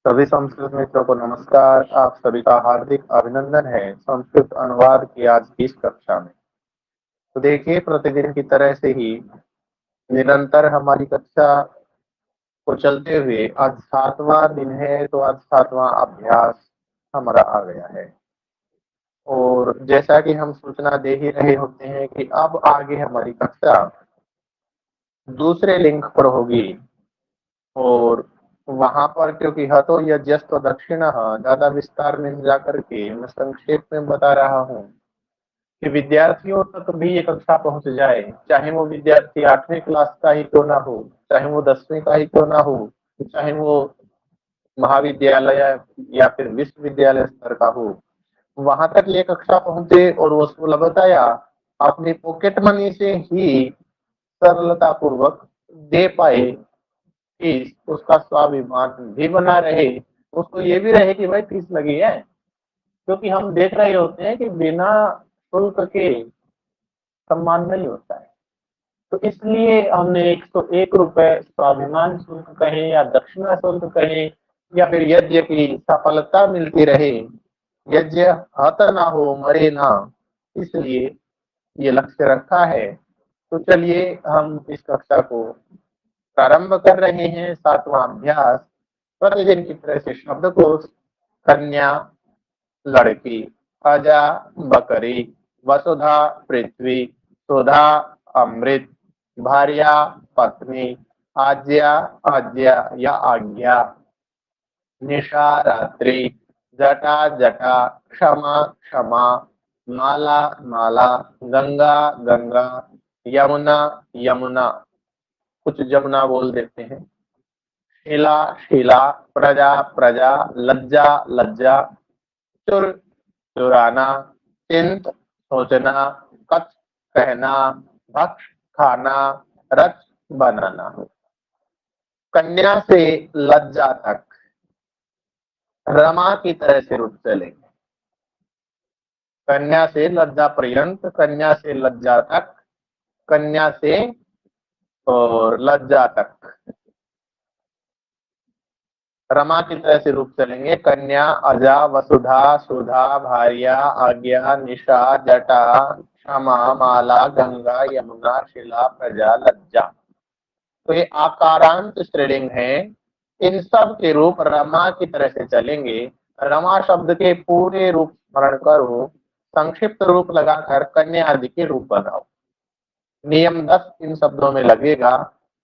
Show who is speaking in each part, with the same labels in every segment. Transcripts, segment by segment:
Speaker 1: सभी संस्कृत मित्रों को नमस्कार। आप सभी का हार्दिक अभिनंदन है संस्कृत अनुवाद की आज की इस कक्षा में। तो देखिए, प्रतिदिन की तरह से ही निरंतर हमारी कक्षा को चलते हुए आज 7वां दिन है। तो आज 7वां अभ्यास हमारा आ गया है और जैसा कि हम सूचना दे ही रहे होते हैं कि अब आगे हमारी कक्षा दूसरे लिंक पर होगी और वहां पर क्योंकि हतो यज्ञस्तो दक्षिणः ज्यादा विस्तार में जा करके मैं संक्षेप में बता रहा हूँ कि विद्यार्थियों तक भी ये कक्षा पहुंच जाए, चाहे वो विद्यार्थी 8वीं क्लास का ही क्यों ना हो, चाहे वो 10वीं का ही क्यों ना हो, चाहे वो महाविद्यालय या फिर विश्वविद्यालय स्तर का हो, वहां तक ये कक्षा पहुंचे और वो सुलभतया अपनी पॉकेट मनी से ही सरलता पूर्वक दे पाए कि उसका स्वाभिमान भी बना रहे, उसको ये भी रहे कि भाई फीस लगी है। क्योंकि हम देख रहे होते हैं कि बिना शुल्क के सम्मान नहीं होता है। तो इसलिए हमने 101 रुपए स्वाभिमान शुल्क कहे या दक्षिणा शुल्क कहे या फिर यज्ञ की सफलता मिलती रहे, यज्ञ हत ना हो मरे ना, इसलिए ये लक्ष्य रखा है। तो चलिए हम इस कक्षा को प्रारंभ कर रहे हैं। 7वां अभ्यास प्रतिदिन की तरह से शब्दकोश। कन्या लड़की, अजा बकरी, वसुधा पृथ्वी, सुधा अमृत, भार्या पत्नी, आज्ञा आज्ञा या आज्ञा, निशा रात्रि, जटा जटा, क्षमा क्षमा, माला माला, गंगा गंगा, यमुना यमुना, कुछ जमुना बोल देते हैं, शिला शिला, प्रजा प्रजा, लज्जा लज्जा, चुर चुराना, चिंत सोचना, कच कहना, भक्ष खाना, रच बनाना। कन्या से लज्जा तक रमा की तरह से रुक चलेंगे। कन्या से लज्जा पर्यंत, कन्या से लज्जा तक, कन्या से और लज्जा तक रमा की तरह से रूप चलेंगे। कन्या, अजा, वसुधा, सुधा, भार्या, आज्ञा, निशा, जटा, क्षमा, माला, गंगा, यमुना, शिला, प्रजा, लज्जा। तो ये आकारांत श्रेणिंग है। इन सब के रूप रमा की तरह से चलेंगे। रमा शब्द के पूरे रूप स्मरण करो, संक्षिप्त रूप लगाकर कन्या आदि के रूप बनाओ। नियम 10 इन शब्दों में लगेगा,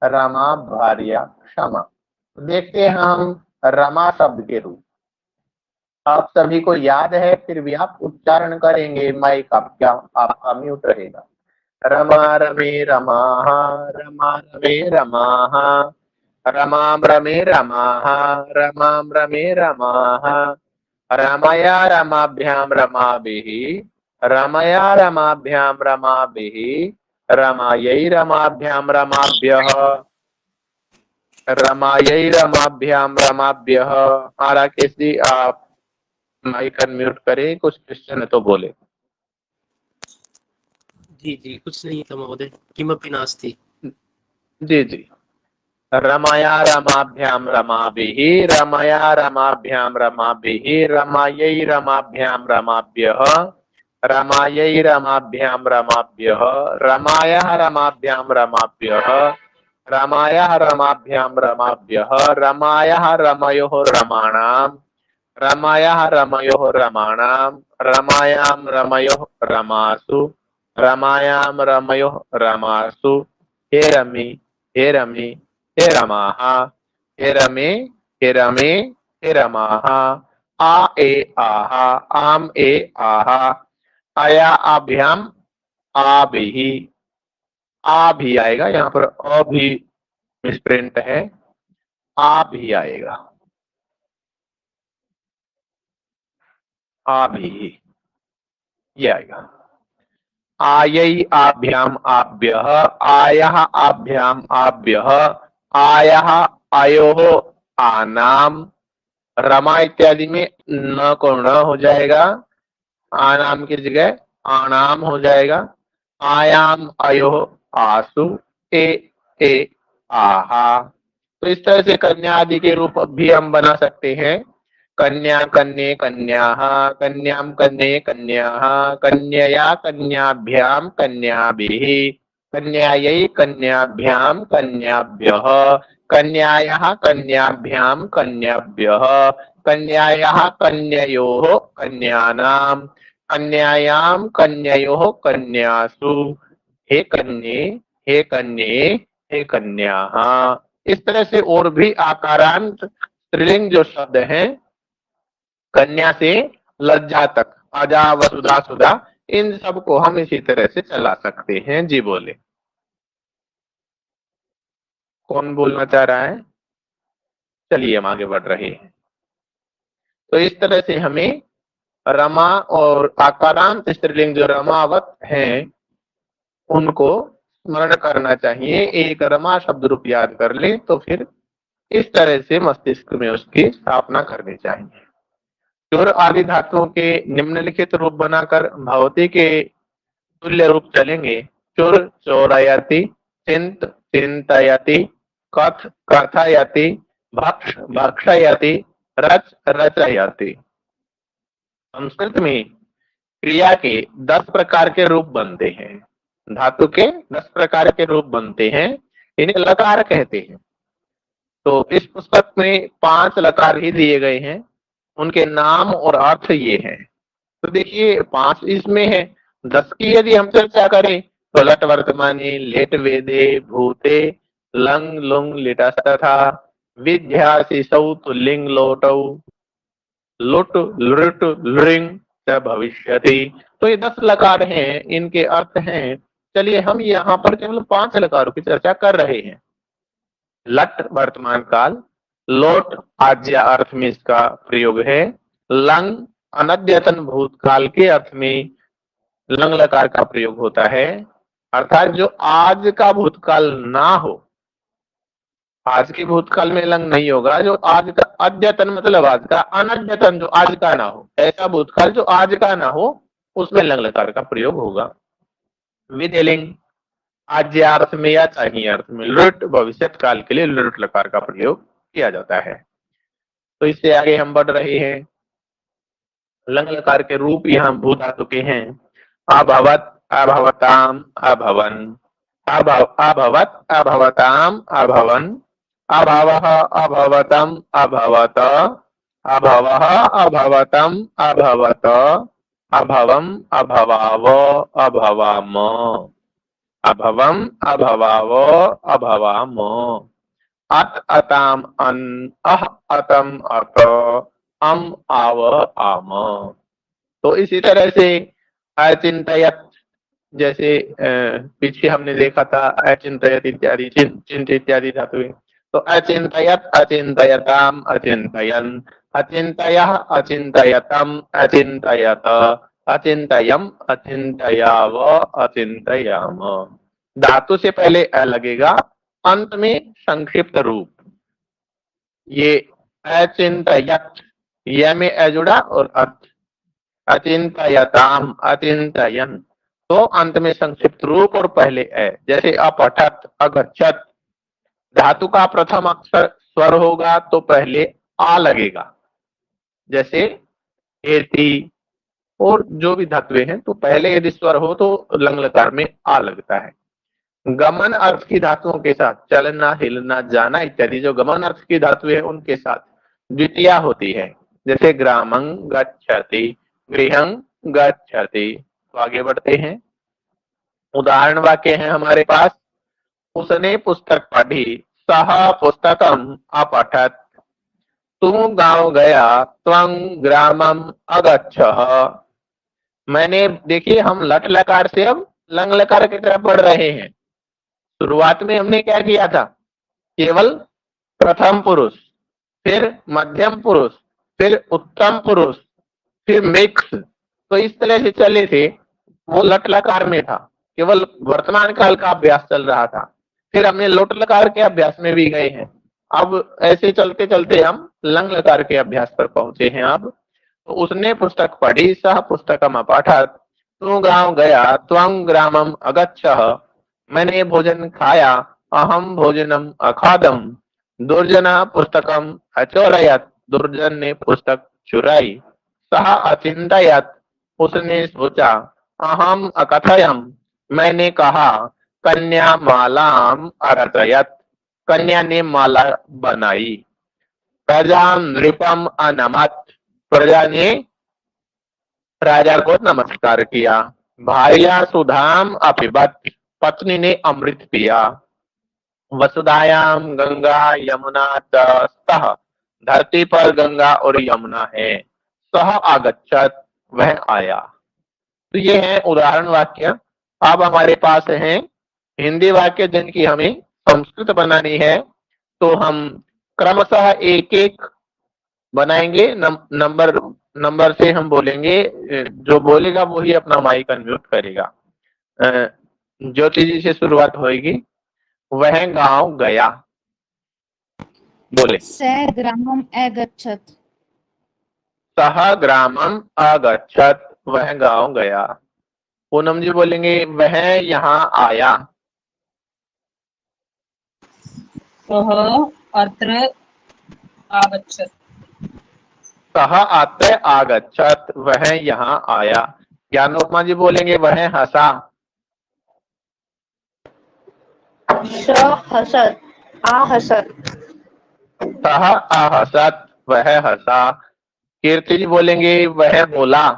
Speaker 1: रमा, भार्या, क्षमा। देखते हैं हम रमा शब्द के रूप। आप सभी को याद है, फिर भी आप उच्चारण करेंगे, माइक आपका म्यूट रहेगा। रमा रमे रमाः, रमा रमे रमाः, रमां रमे रमाः, रमां रमे रमाः, रमया रमाभ्यां रमाभिः, रमया रमाभ्यां रमाभिः, रमायै रमाभ्यां रमाभ्यः, रमायै रमाभ्यां रमाभ्यः। हमारा कैसी आप माइक अनम्यूट करें, कुछ क्वेश्चन है तो बोले।
Speaker 2: जी जी, कुछ नहीं था महोदय, किमपि नास्ति।
Speaker 1: जी जी। रमया रमाभ्यां रमाभिः, रमया रमाभ्यां रमाभिः, रमायै रमाभ्यां रमाभ्यः, रमायै रमाभ्यां रमाभ्यः, रमायः रमाभ्यां रमाभ्यः, रमायः रमाभ्यां रमाभ्यः, रमायः रमयोः रमाणां, रमायः रमयोः रमाणां, रमायां रमयोः रमासु, रमायां रमयोः रमासु, हे रमी हे रमी हे रमाः, हे रमे हे रमे हे रमाः, आ ए आहा, आम ए आहा, आया आभ्याम आभिः, आ भी आएगा, यहाँ पर अ भी मिसप्रिंट है, आ भी आएगा, आ भी ये आएगा। आयै आभ्याम आभ्यः, आयः आभ्याम आभ्यः, आयः आयोः आनाम। रमा इत्यादि में न को न हो जाएगा, आनाम की जगह आनाम हो जाएगा। आयाम अयोः आसु, ए ए आहा, तो इस तरह से कन्या आदि के रूप भी हम बना सकते हैं। कन्या कन्ये कन्याः, कन्याम कन्ये कन्याः, कन्यया कन्याभ्याम कन्याभिः, कन्यायै कन्याभ्याम कन्याभ्यः, कन्यायाः कन्याभ्याम कन्याभ्यः, कन्यायाः कन्ययोः कन्यानाम, कन्यायाम कन्ययोः कन्यासु, हे कन्ये हे कन्ये हे कन्याः। इस तरह से और भी आकारांत स्त्रीलिंग जो शब्द हैं, कन्या से लज्जा तक, अजा वसुधा सुधा, इन सब को हम इसी तरह से चला सकते हैं। जी बोले, कौन बोलना चाह रहा है? चलिए हम आगे बढ़ रहे हैं। तो इस तरह से हमें रमा और आकारांत स्त्रीलिंग जो रमावत हैं उनको स्मरण करना चाहिए। एक रमा शब्द रूप याद कर ले तो फिर इस तरह से मस्तिष्क में उसकी स्थापना करनी चाहिए। चोर आदि धातुओं के निम्नलिखित रूप बनाकर भवती के तुल्य रूप चलेंगे। चोर चोरयति, चिंत चिंतयति, कथ कथयति, भक्ष भक्षयति, रच रचयति। संस्कृत में क्रिया के 10 प्रकार के रूप बनते हैं, धातु के 10 प्रकार के रूप बनते हैं, इन्हें लकार कहते हैं। तो इस पुस्तक में 5 लकार ही दिए गए हैं, उनके नाम और अर्थ ये हैं। तो देखिए 5 इसमें है, 10 की यदि हम चर्चा करें तो लट वर्तमाने, लेट वेदे, भूते, लंग लुंग लिटस्तथा, विद्या शिशौ तो लिंग लोटौ, लुट लृट लृंग च भविष्यति। तो ये 10 लकार हैं, इनके अर्थ हैं। चलिए हम यहाँ पर केवल 5 लकारों की चर्चा कर रहे हैं। लट वर्तमान काल, लोट आज्ञा अर्थ में इसका प्रयोग है, लंग अनद्यतन भूतकाल के अर्थ में लंग लकार का प्रयोग होता है, अर्थात जो आज का भूतकाल ना हो, आज के भूतकाल में लंग नहीं होगा। जो आज का, अद्यतन मतलब आज का, अनद्यतन जो आज का ना हो, ऐसा भूतकाल जो आज का ना हो उसमें लंग लकार का प्रयोग होगा। विधिलिंग आज्ञा अर्थ में या चाहिए अर्थ में, लुट भविष्यत काल के लिए लुट लकार का प्रयोग किया जाता है। तो इससे आगे हम बढ़ रहे हैं। लंग लकार के रूप यहाँ भू धातु के हैं। अभवत, अभवताम, अभवन, अभवत, अभवताम, अभवन, अभवः, अभवतम, अभवत, अभवः, अभवतम, अभवत, अभवम, अभवाव, अभवाम, अभवम, अभवाव, अभवाम, अत अताम, अन, अह अतम, अत, अम आव, आम। तो इसी तरह से अचिंतयत, जैसे पीछे हमने देखा था अचिंतयत इत्यादि, चिंत इत्यादि धातु। तो अचिंतयत, अचिंतयताम, अचिंतयन, अचिंतयः, अचिंतयतम, अचिंतयत, अचिंतयम, अचिंतयाव, अचिंतयाम। धातु से पहले अ लगेगा, अंत में संक्षिप्त रूप। ये अचिंतयत, यह में अ जुड़ा और अत, अचिंतयताम, अचिंतयन, तो अंत में संक्षिप्त रूप और पहले अ। जैसे अपठत, अगच्छत, धातु का प्रथम अक्षर स्वर होगा तो पहले आ लगेगा। जैसे एति और जो भी धातुएं हैं तो पहले यदि स्वर हो तो लंग लकार में आ लगता है। गमन अर्थ की धातुओं के साथ चलना, हिलना, जाना इत्यादि जो गमन अर्थ की धातुएं हैं उनके साथ द्वितीया होती है। जैसे ग्रामं गच्छति, गृहं गच्छति। तो आगे बढ़ते हैं। उदाहरण वाक्य है हमारे पास। उसने पुस्तक पढ़ी, सह पुस्तकम अपठत, तू गांव गया, त्वं ग्रामम अगच्छः। मैंने, देखिए हम लट लकार से अब लंग लकार की तरफ बढ़ रहे हैं। शुरुआत में हमने क्या किया था, केवल प्रथम पुरुष, फिर मध्यम पुरुष, फिर उत्तम पुरुष, फिर मिक्स। तो इस तरह से चले थे, वो लट लकार में था, केवल वर्तमान काल का अभ्यास चल रहा था। फिर हमने लोट लकार के अभ्यास में भी गए हैं। अब ऐसे चलते चलते हम लंग लकार के अभ्यास पर पहुंचे हैं। अब तो उसने पुस्तक पढ़ी, सह पुस्तकम अपठत, तू गांव गया, त्वं ग्रामम अगच्छः। मैंने भोजन खाया, अहम भोजनम अखादम। दुर्जना पुस्तकम अचोरयत, दुर्जन ने पुस्तक चुराई। सह अचिंतयत, उसने सोचा। अहम अकथयम, मैंने कहा। कन्या मालाम अरचयत, कन्या ने माला बनाई। प्रजा नृपम अनमत, प्रजा ने राजा को नमस्कार किया। भार्या सुधाम अपिबत, पत्नी ने अमृत पिया। वसुधायाम गंगा यमुना च स्तः, धरती पर गंगा और यमुना है। सह आगच्छत, वह आया। तो ये है उदाहरण वाक्य। अब हमारे पास है हिंदी वाक्य जिनकी हमें संस्कृत बनानी है। तो हम क्रमशः एक एक बनाएंगे। नंबर नंबर से हम बोलेंगे। जो बोलेगा वही अपना माइक अनम्यूट करेगा। ज्योति जी से शुरुआत होगी। वह गांव गया। बोले।
Speaker 3: सः ग्रामम् अगच्छत्।
Speaker 1: सह ग्रामम अगच्छत, वह गांव गया। पूनम जी बोलेंगे वह यहाँ आया।
Speaker 4: सः अत्र आगच्छत्।
Speaker 1: सह अत्र आगच्छत, वह यहाँ आया। ज्ञानोपमा जी बोलेंगे वह हंसा।
Speaker 3: सः हसत्। आहसत्।
Speaker 1: सह आहसत, वह हंसा। कीर्ति जी बोलेंगे वह बोला।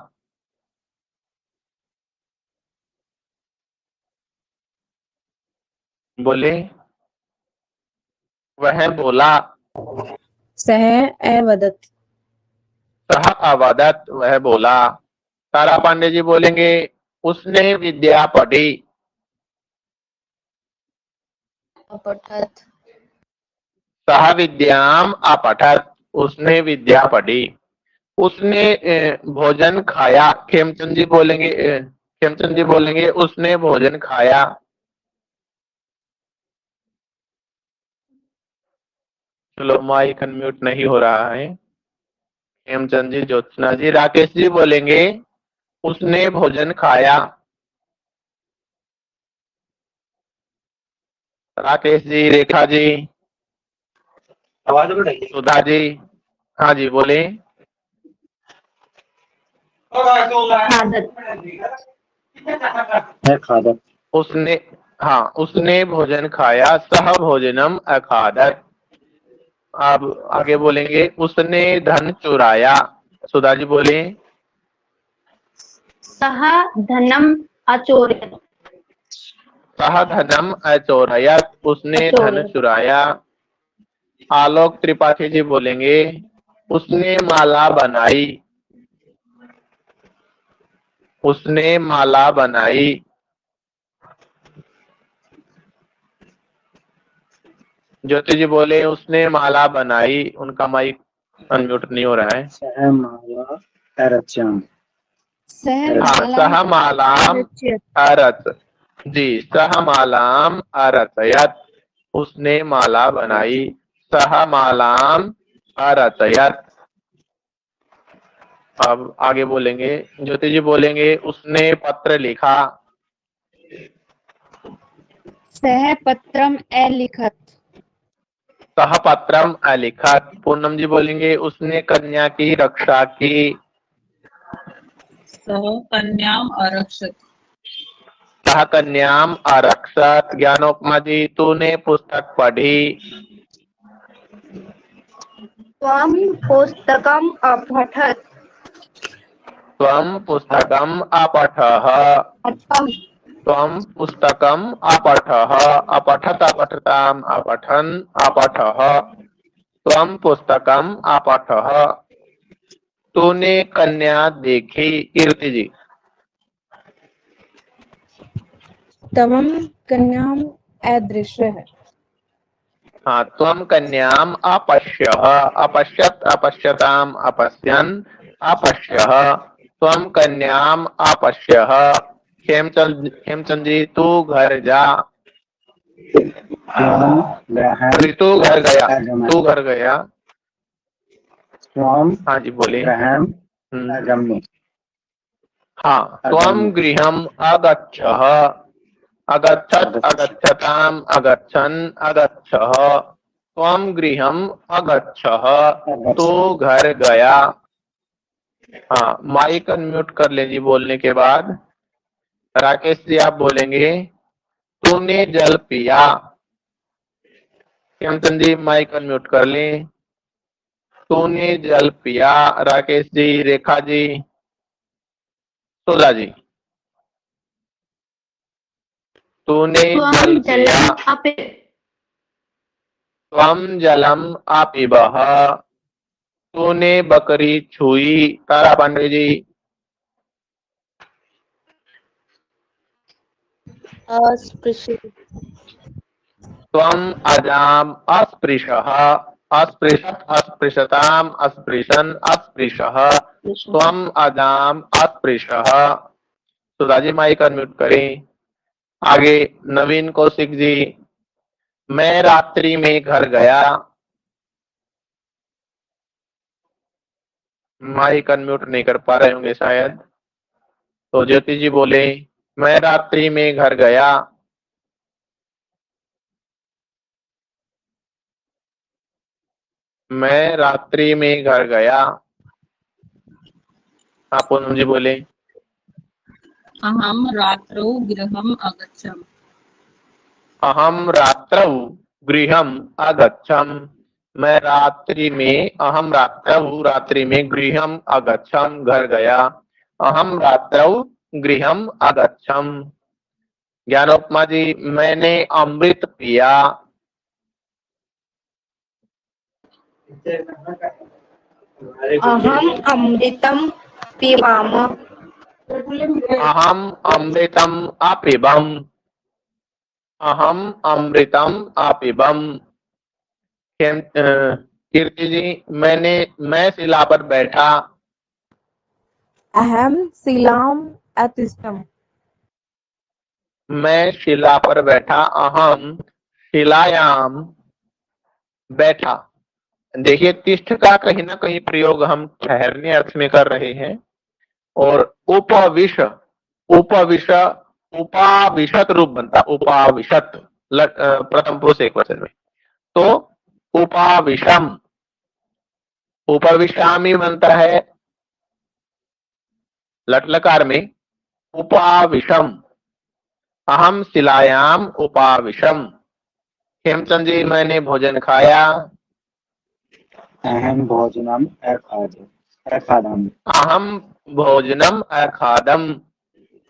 Speaker 1: बोले। वह बोला।
Speaker 4: सः अवदत्।
Speaker 1: सह अवदत्, वह बोला। तारा पांडे जी बोलेंगे उसने विद्या पढ़ी।
Speaker 3: अपठत्।
Speaker 1: सह विद्याम अपठत, उसने विद्या पढ़ी। उसने भोजन खाया। खेमचंद जी बोलेंगे उसने भोजन खाया। चलो माइक अनम्यूट नहीं हो रहा है। हेमचंद जी, ज्योत्सना जी, राकेश जी बोलेंगे उसने भोजन खाया। राकेश जी, रेखा जी,
Speaker 2: आवाज बढ़ाइए।
Speaker 1: सुधा जी, हाँ जी बोले।
Speaker 3: खादत्।
Speaker 1: उसने, हाँ उसने भोजन खाया। सह भोजनम अखादत। अब आगे बोलेंगे उसने धन चुराया। सुधा जी बोले।
Speaker 3: सः धनम् अचोरयत्।
Speaker 1: सह धनम अचोरयत, उसने धन चुराया। आलोक त्रिपाठी जी बोलेंगे उसने माला बनाई। उसने माला बनाई। ज्योति जी बोले उसने माला बनाई। उनका माइक अनम्यूट नहीं हो रहा है।
Speaker 3: सः माला अरचयत्।
Speaker 1: हाँ, सह मालाम अरच जी, सह मालाम अरचयत, उसने माला बनाई। सह मालाम अरचयत। अब आगे बोलेंगे। ज्योति जी बोलेंगे उसने पत्र लिखा।
Speaker 3: सः पत्रम् अलिखत्।
Speaker 1: सह पत्रम अलिखत। पूनम जी बोलेंगे उसने कन्या की रक्षा की।
Speaker 4: सः कन्याम् अरक्षत्।
Speaker 1: सह कन्याम आरक्षत। ज्ञानोपमा जी, तूने पुस्तक पढ़ी।
Speaker 3: त्वं पुस्तकम् अपठत्।
Speaker 1: त्वं पुस्तकम अपठः। त्वं पुस्तकम अपठः। अपठत अपठताम अपठन अपठः। त्वं पुस्तकम अपठः। तूने कन्या देखी। कीर्ति जी।
Speaker 4: तवं कन्याम् अदृश्यः।
Speaker 1: हाँ, त्वं कन्याम अपश्यः। अपश्यत अपश्यताम अपश्यन अपश्यः। त्वं कन्याम अपश्यः। हेमचंद जी, तू घर जा। तू घर गया। तू घर गया। हाँ जी बोले। हाँ, त्वं गृहम अगच्छः। अगच्छत अगच्छताम अगच्छन अगच्छः। त्वं गृहम अगच्छः, तो घर गया। हाँ, माइक अनम्यूट कर लीजिए बोलने के बाद। राकेश जी आप बोलेंगे तूने जल पिया। हेमचंद जी माइक अनम्यूट कर लें। तूने जल पिया। राकेश जी, रेखा जी, सुधा जी। तूने जल पिया। त्वं जलम आपिबः। तूने बकरी छुई। तारा पांडे जी।
Speaker 4: अस्पृश्य।
Speaker 1: त्वं अजाम अस्पृशः। अस्पृशत अस्पृशताम अस्पृशन अस्पृशः। त्वं अजाम अस्पृशः। सुधा जी माइक अनम्यूट करें। आगे नवीन कौशिक जी। मैं रात्रि में घर गया। माइक अनम्यूट नहीं कर पा रहे होंगे शायद, तो ज्योति जी बोले मैं रात्रि में घर गया। मैं रात्रि में घर गया। आप पूनम जी बोले
Speaker 4: अहम रात्रौ गृहम अगच्छम।
Speaker 1: अहम रात्रौ गृहम अगच्छम। मैं रात्रि में, अहम रात्रौ रात्रि में, गृहम अगच्छम घर गया। अहम रात्रौ गृहम अगच्छम। ज्ञानोपमा जी, मैंने अमृत पिया।
Speaker 3: अहम अमृतम पिबाम।
Speaker 1: अहम अमृतम अपिबम। अहम अमृतम अपिबम। कीर्ति जी, मैं शिला पर बैठा।
Speaker 4: अहम शिलाम अतिष्ठम।
Speaker 1: मैं शिला पर बैठा। अहम शिलायाम बैठा। देखिए, तिष्ठ का कहीं ना कहीं प्रयोग हम ठहरने अर्थ में कर रहे हैं। और उपविश, उपविश, उपाविशत रूप बनता, उपाविशत प्रथम पुरुष एक वचन में। तो उपाविशम, उपविशामी बनता है लट लकार में। उपाविशम। अहम शिलायाम उपाविशम। हेमचंद जी, मैंने भोजन खाया।
Speaker 2: अहम भोजनम अखादम।
Speaker 1: अहम भोजनम अखादम।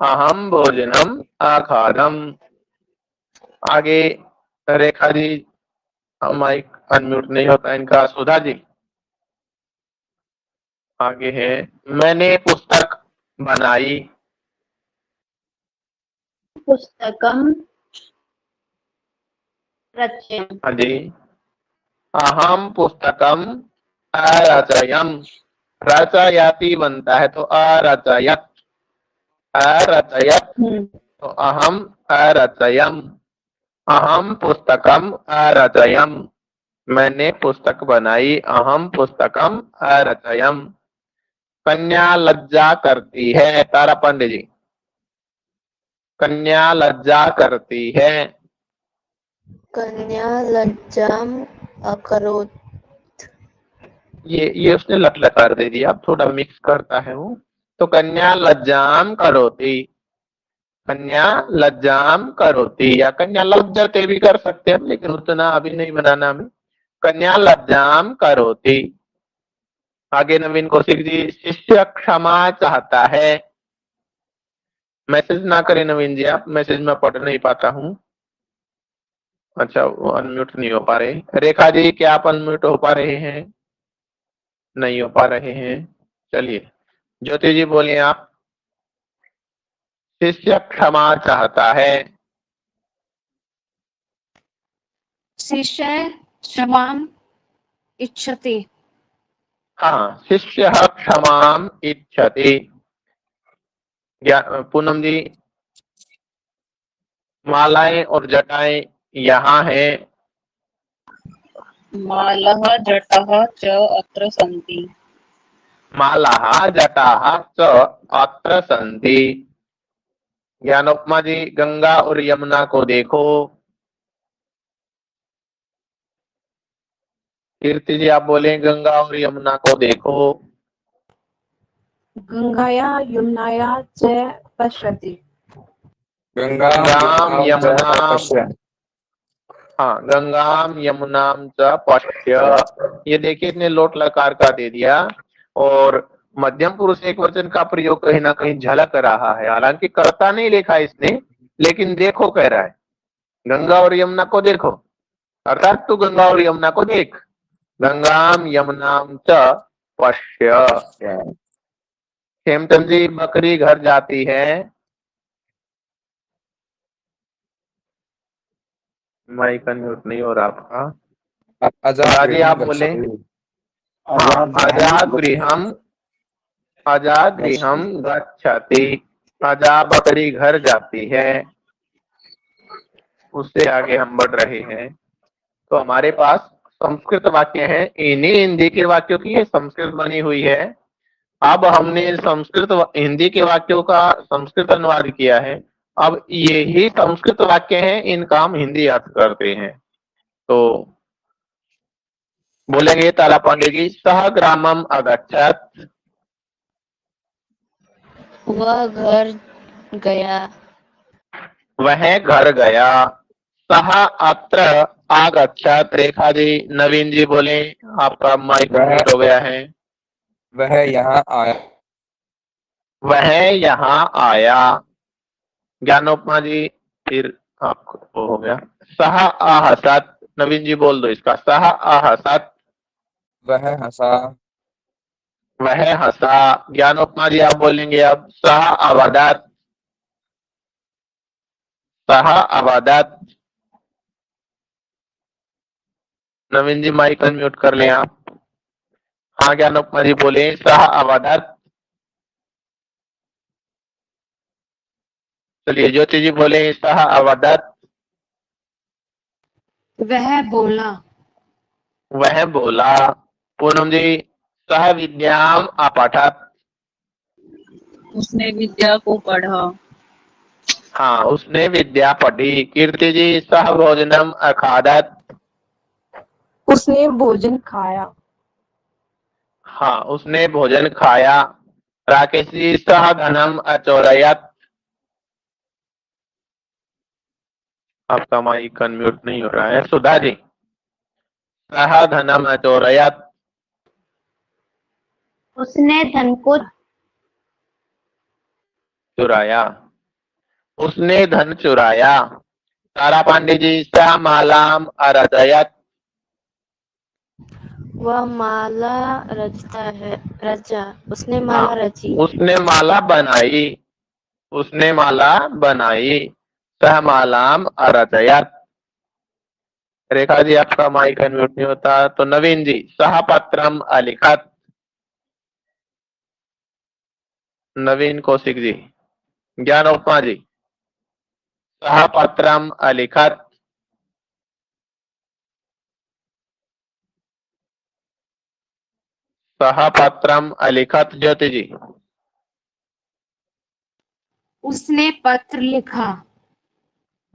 Speaker 1: अहम भोजनम अखादम। आगे रेखा जी, माइक अनम्यूट नहीं होता इनका। सुधा जी आगे है, मैंने पुस्तक बनाई।
Speaker 3: पुस्तकम रच्यम।
Speaker 1: हाँ जी। अहम पुस्तकम अरचयम। रचयति बनता है तो अरचयत, अरचयत तो अहम अरचयम। अहम पुस्तकम अरचयम। मैंने पुस्तक बनाई। अहम पुस्तकम अरचयम। कन्या लज्जा करती है। तारा पांडे जी। कन्या लज्जा करती है।
Speaker 3: कन्या लज्जाम अकरोत्।
Speaker 1: ये उसने लट लकार दे दिया, अब थोड़ा मिक्स करता है वो। तो कन्या लज्जाम करोति। कन्या लज्जाम करोति, या कन्या लज्जते भी कर सकते हैं, लेकिन उतना अभी नहीं बनाना हमें। कन्या लज्जाम करोति। आगे नवीन कौशिक जी, शिष्य क्षमा चाहता है। मैसेज ना करें नवीन जी, आप मैसेज में पढ़ नहीं पाता हूँ। अच्छा, वो अनम्यूट नहीं हो पा रहे। रेखा जी, क्या आप अनम्यूट हो पा रहे हैं? नहीं हो पा रहे हैं। चलिए, ज्योति जी बोलिए आप। शिष्य क्षमा चाहता है।
Speaker 3: शिष्य क्षमाम इच्छति।
Speaker 1: हाँ, शिष्य क्षमाम इच्छति। पूनम जी, मालाएं और जटाएं यहाँ है।
Speaker 4: मालः जटः च अत्र सन्ति।
Speaker 1: मालाः जटाः च अत्र सन्ति। ज्ञानोपमा जी, गंगा और यमुना को देखो। कीर्ति जी आप बोले गंगा और यमुना को देखो।
Speaker 3: गंगाया यमुनाया च पश्यति।
Speaker 1: गंगाम यमुना, हाँ गंगाम यमुनाम च पश्य। ये देखिए इसने लोट लकार का दे दिया और मध्यम पुरुष एक वचन का प्रयोग कहीं ना कहीं झलक रहा है, हालांकि कर्ता नहीं लिखा इसने, लेकिन देखो कह रहा है गंगा और यमुना को देखो, अर्थात तू गंगा और यमुना को देख। गंगाम यमुनाम च पश्य। हेमचंद जी बकरी घर जाती है, माइक अनम्यूट नहीं हो रहा आपका। राजी आप बोले। हाँ अजा गृहम गच्छति। अजा बकरी घर जाती है। उससे आगे हम बढ़ रहे हैं तो हमारे पास संस्कृत वाक्य है, इन्हीं हिंदी के वाक्यों की ये संस्कृत बनी हुई है। अब हमने संस्कृत हिंदी के वाक्यों का संस्कृत अनुवाद किया है, अब यही संस्कृत वाक्य हैं, इनका हम हिंदी अर्थ करते हैं। तो बोलेंगे ताला पांडे जी, सह ग्रामम अगच्छत।
Speaker 3: वह घर गया।
Speaker 1: वह घर गया। सह अत्र आगच्छत। रेखा जी नवीन जी बोले, आपका माइक म्यूट हो गया है।
Speaker 5: वह यहाँ आया।
Speaker 1: वह यहाँ आया। ज्ञानोपमा जी फिर आपको हो गया। सह आहसत। नवीन जी बोल दो इसका। सह आहसत।
Speaker 5: वह हंसा।
Speaker 1: वह हंसा। ज्ञानोपमा जी आप बोलेंगे अब। सह अवदत। सह अवदत। नवीन जी माइक अनम्यूट कर लें आप। हाँ ज्ञानोपमा जी बोले सह अवदत। चलिए ज्योति जी बोले सह अवदत।
Speaker 3: वह बोला।
Speaker 1: वह बोला। पूनम जी सह विद्याम अपठत।
Speaker 4: उसने विद्या को पढ़ा।
Speaker 1: हाँ उसने विद्या पढ़ी। कीर्ति जी सह भोजनम अखादत।
Speaker 3: उसने भोजन खाया।
Speaker 1: हाँ उसने भोजन खाया। राकेश जी सह धनम अचोरयत। आपका माइक अनम्यूट नहीं हो रहा है। सुधा जी सह धनम अचोरयत।
Speaker 3: उसने धन को
Speaker 1: चुराया। उसने धन चुराया। तारा पांडे जी सह मालाम अरदयत।
Speaker 3: वह माला रचता है। रचा। उसने माला रची।
Speaker 1: उसने माला बनाई। उसने माला बनाई। सह मालाम अरदयत। रेखा जी आपका माइक अनम्यूट नहीं होता। तो नवीन जी सह पत्रम अलिखत। नवीन कौशिक जी। ज्ञानोपमा जी सह पत्रम अलिखत। सह पत्रम अलिखत। ज्योति जी
Speaker 3: उसने पत्र लिखा।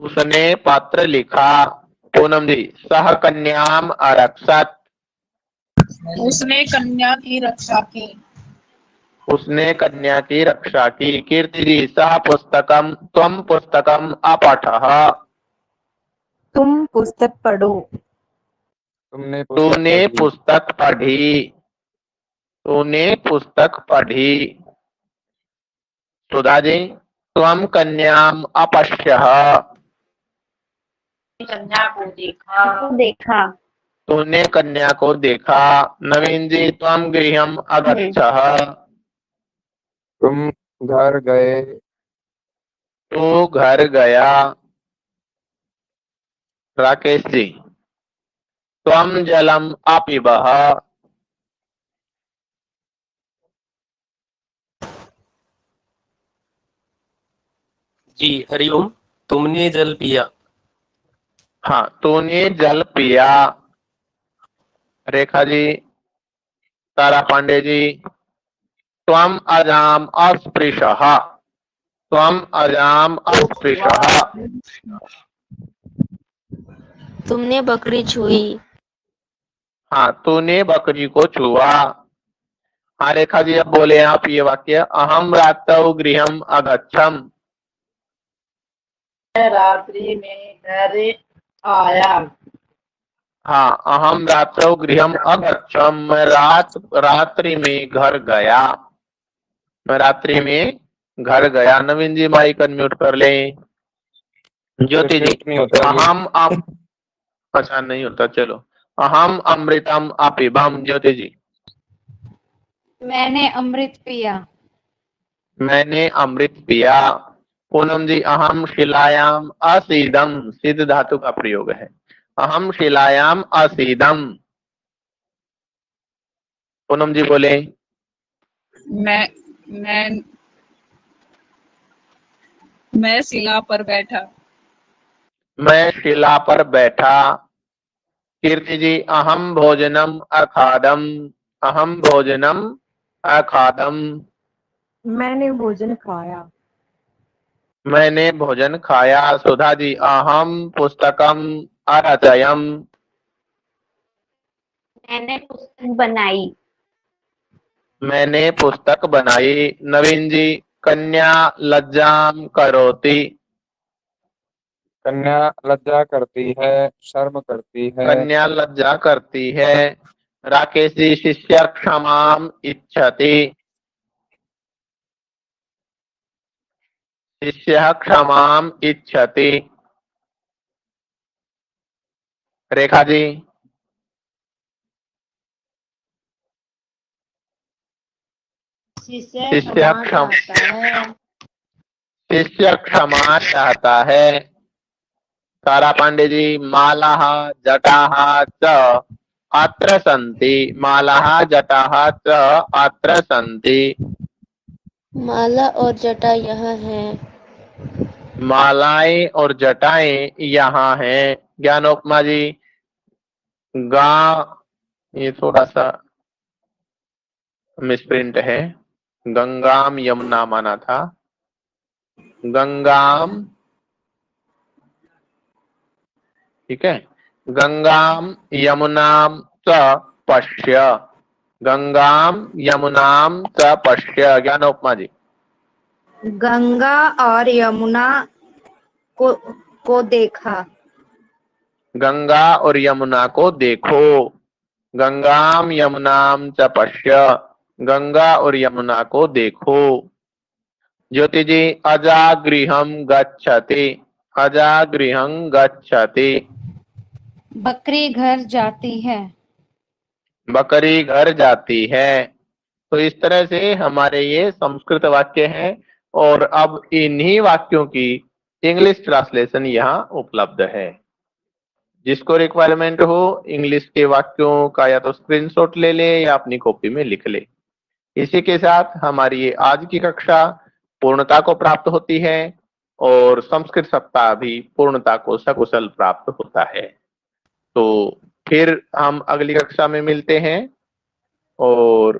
Speaker 1: उसने पत्र लिखा। पूनम जी सह कन्याम अरक्षत।
Speaker 4: उसने कन्या की रक्षा की।
Speaker 1: उसने कन्या की रक्षा की। कीर्ति जी सह पुस्तकम त्वम पुस्तकम अपठः।
Speaker 3: तुम पुस्तक पढ़ो।
Speaker 1: तूने पुस्तक पढ़ी। तूने पुस्तक पढ़ी। सुधा जी त्वम कन्याम अपश्यः।
Speaker 4: कन्या को देखा।
Speaker 3: देखा।
Speaker 1: तूने कन्या को देखा। नवीन जी त्वम गृहम अगच्छः।
Speaker 5: तुम घर गए।
Speaker 1: तू घर गया। राकेश जी त्वम जलम अपिबः।
Speaker 6: जी हरिओम। तुमने जल पिया।
Speaker 1: हाँ तूने जल पिया। रेखा जी तारा पांडे जी त्वम अजाम अस्पृशः। त्वम अजाम अस्पृशः।
Speaker 3: तुमने बकरी छुई।
Speaker 1: हाँ, तूने बकरी को छुआ। हाँ रेखा जी, अब बोले आप ये वाक्य। अहम रात्रौ गृहम अगच्छम।
Speaker 4: मैं रात्रि में घर आया।
Speaker 1: हाँ, अहम रात्रौ गृहम अगच्छम, मैं रात्रि में घर गया। मैं रात्रि में घर गया। नवीन जी माइक अनम्यूट कर लें। ज्योति जी,
Speaker 5: रिपीट नहीं होता अभी।
Speaker 1: अहम आप अच्छा नहीं होता, चलो। अहम अमृतम अपिबम। ज्योति जी,
Speaker 7: मैंने अमृत पिया।
Speaker 1: मैंने अमृत पिया। पूनम जी, अहम शिलायाम असीदम। सिद्ध धातु का प्रयोग है। अहम शिलायाम असीदम। पूनम जी बोले।
Speaker 4: मैं शिला पर बैठा।
Speaker 1: मैं शिला पर बैठा। कीर्ति जी, अहम भोजनम अखादम। अहम भोजनम अखादम।
Speaker 7: मैंने भोजन खाया।
Speaker 1: मैंने भोजन खाया। सुधा जी, अहम पुस्तकम अरचयम।
Speaker 3: मैंने पुस्तक बनाई।
Speaker 1: मैंने पुस्तक बनाई। नवीन जी, कन्या लज्जाम करोति।
Speaker 5: कन्या लज्जा करती है, शर्म करती है।
Speaker 1: कन्या लज्जा करती है। राकेश जी, शिष्य क्षमाम इच्छति। शिष्य क्षमाम इच्छति। रेखा जी,
Speaker 3: शिष्य
Speaker 1: शिष्य
Speaker 3: क्षमा
Speaker 1: क्षम
Speaker 3: चाहता है।
Speaker 1: शिष्य क्षमा चाहता है। तारा पांडे जी, मालाः जटाः च अत्र सन्ति। मालाः जटाः च अत्र सन्ति।
Speaker 3: माला और जटा यहाँ है।
Speaker 1: मालाएं और जटाएं यहाँ हैं। ज्ञानोपमा जी, गा ये थोड़ा सा मिसप्रिंट है। गंगाम यमुना माना था। गंगाम, ठीक है। गंगाम यमुनाम च पश्य। गंगाम यमुनाम च पश्य। ज्ञानोपमा जी,
Speaker 7: गंगा और यमुना को देखा।
Speaker 1: गंगा और यमुना को देखो। गंगाम यमुनाम च पश्य। गंगा और यमुना को देखो। ज्योति जी, अजागृहम गच्छति। अजागृहं गच्छति।
Speaker 7: बकरी घर जाती है।
Speaker 1: बकरी घर जाती है। तो इस तरह से हमारे ये संस्कृत वाक्य हैं और अब इन्हीं वाक्यों की इंग्लिश ट्रांसलेशन यहाँ उपलब्ध है। जिसको रिक्वायरमेंट हो इंग्लिश के वाक्यों का या तो स्क्रीनशॉट ले ले या अपनी कॉपी में लिख ले। इसी के साथ हमारी ये आज की कक्षा पूर्णता को प्राप्त होती है और संस्कृत सप्ताह भी पूर्णता को सकुशल प्राप्त होता है। तो फिर हम अगली कक्षा में मिलते हैं और